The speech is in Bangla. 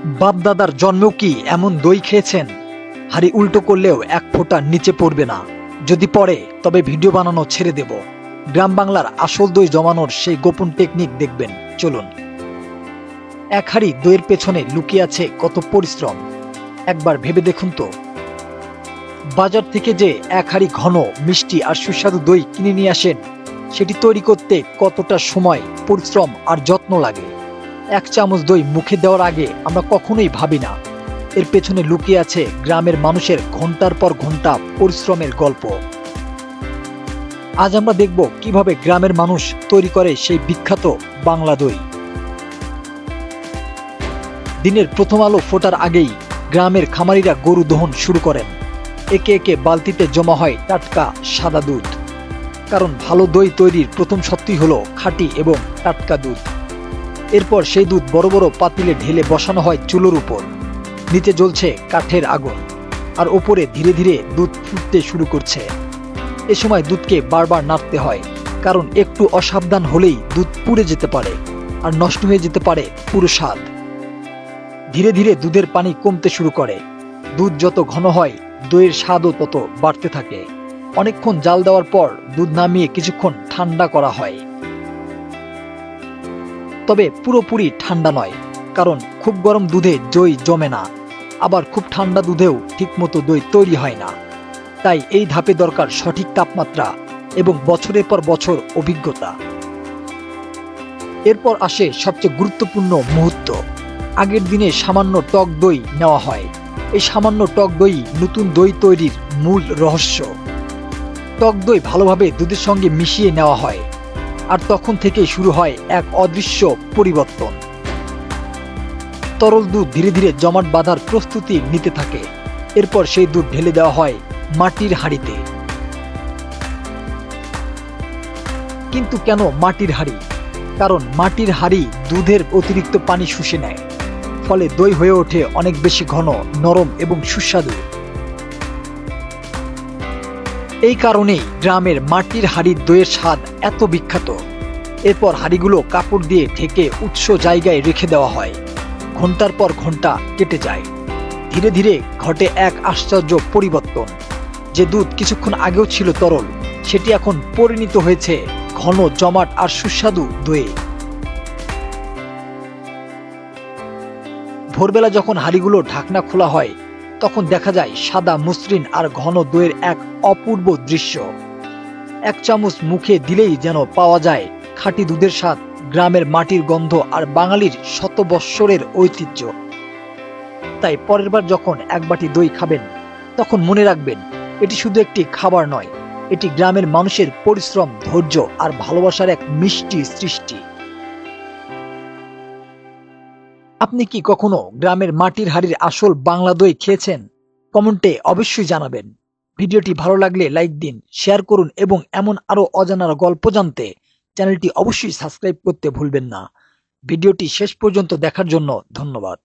বাপ-দাদার জন্মেও কি এমন দই খেয়েছেন? হাঁড়ি উল্টো করলেও এক ফোঁটা নিচে পড়বে না। যদি পড়ে তবে ভিডিও বানানো ছেড়ে দেব। গ্রাম বাংলার আসল দই জমানোর সেই গোপন টেকনিক দেখবেন, চলুন। এক হাঁড়ি দইয়ের পেছনে লুকিয়ে আছে কত পরিশ্রম, একবার ভেবে দেখুন তো। বাজার থেকে যে এক হাঁড়ি ঘন, মিষ্টি আর সুস্বাদু দই কিনে নিয়ে আসেন, সেটি তৈরি করতে কতটা সময়, পরিশ্রম আর যত্ন লাগে। এক চামচ দই মুখে দেওয়ার আগে আমরা কখনোই ভাবি না এর পেছনে লুকিয়ে আছে গ্রামের মানুষের ঘন্টার পর ঘন্টা পরিশ্রমের গল্প। আজ আমরা দেখব কিভাবে গ্রামের মানুষ তৈরি করে সেই বিখ্যাত বাংলা দই। দিনের প্রথম আলো ফোটার আগেই গ্রামের খামারিরা গরু দহন শুরু করেন। একে একে বালতিতে জমা হয় টাটকা সাদা দুধ। কারণ ভালো দই তৈরির প্রথম সত্যি হলো খাঁটি এবং টাটকা দুধ। এরপর সেই দুধ বড় বড় পাতিলে ঢেলে বসানো হয় চুলোর উপর। নিচে জ্বলছে কাঠের আগুন, আর ওপরে ধীরে ধীরে দুধ ফুটতে শুরু করছে। এ সময় দুধকে বারবার নাড়তে হয়, কারণ একটু অসাবধান হলেই দুধ পুড়ে যেতে পারে আর নষ্ট হয়ে যেতে পারে পুরো স্বাদ। ধীরে ধীরে দুধের পানি কমতে শুরু করে। দুধ যত ঘন হয়, দইয়ের স্বাদও তত বাড়তে থাকে। অনেকক্ষণ জাল দেওয়ার পর দুধ নামিয়ে কিছুক্ষণ ঠান্ডা করা হয়। তবে পুরোপুরি ঠান্ডা নয়, কারণ খুব গরম দুধে দই জমে না, আবার খুব ঠান্ডা দুধেও ঠিকমতো দই তৈরি হয় না। তাই এই ধাপে দরকার সঠিক তাপমাত্রা এবং বছরের পর বছর অভিজ্ঞতা। এরপর আসে সবচেয়ে গুরুত্বপূর্ণ মুহূর্ত। আগের দিনে সামান্য টক দই নেওয়া হয়। এই সামান্য টক দই নতুন দই তৈরির মূল রহস্য। টক দই ভালোভাবে দুধের সঙ্গে মিশিয়ে নেওয়া হয়, আর তখন থেকে শুরু হয় এক অদৃশ্য পরিবর্তন। তরল দুধ ধীরে ধীরে জমাট বাঁধার প্রস্তুতি নিতে থাকে। এরপর সেই দুধ ঢেলে দেওয়া হয় মাটির হাঁড়িতে। কিন্তু কেন মাটির হাঁড়ি? কারণ মাটির হাঁড়ি দুধের অতিরিক্ত পানি শুষে নেয়, ফলে দই হয়ে ওঠে অনেক বেশি ঘন, নরম এবং সুস্বাদু। এই কারণেই গ্রামের মাটির হাঁড়ির দইয়ের স্বাদ এত বিখ্যাত। এরপর হাঁড়িগুলো কাপড় দিয়ে ঢেকে উৎস জায়গায় রেখে দেওয়া হয়। ঘন্টার পর ঘন্টা কেটে যায়। ধীরে ধীরে ঘটে এক আশ্চর্য পরিবর্তন। যে দুধ কিছুক্ষণ আগেও ছিল তরল, সেটি এখন পরিণত হয়েছে ঘন, জমাট আর সুস্বাদু দইয়ে। ভোরবেলা যখন হাঁড়িগুলো ঢাকনা খোলা হয়, তখন দেখা যায় সাদা মসৃণ আর ঘন দইয়ের এক অপূর্ব দৃশ্য। এক চামচ মুখে দিলেই যেন পাওয়া যায় খাঁটি দুধের স্বাদ, গ্রামের মাটির গন্ধ আর বাঙালির শত বৎসরের ঐতিহ্য। তাই পরের বার যখন এক বাটি দই খাবেন, তখন মনে রাখবেন এটি শুধু একটি খাবার নয়, এটি গ্রামের মানুষের পরিশ্রম, ধৈর্য আর ভালোবাসার এক মিষ্টি সৃষ্টি। আপনি কি কখনো গ্রামের মাটির হাঁড়ির আসল বাংলা দই খেয়েছেন? কমেন্টে অবশ্যই জানাবেন। ভিডিওটি ভালো লাগলে লাইক দিন, শেয়ার করুন এবং এমন আরো অজানার গল্প জানতে চ্যানেলটি অবশ্যই সাবস্ক্রাইব করতে ভুলবেন না। ভিডিওটি শেষ পর্যন্ত দেখার জন্য ধন্যবাদ।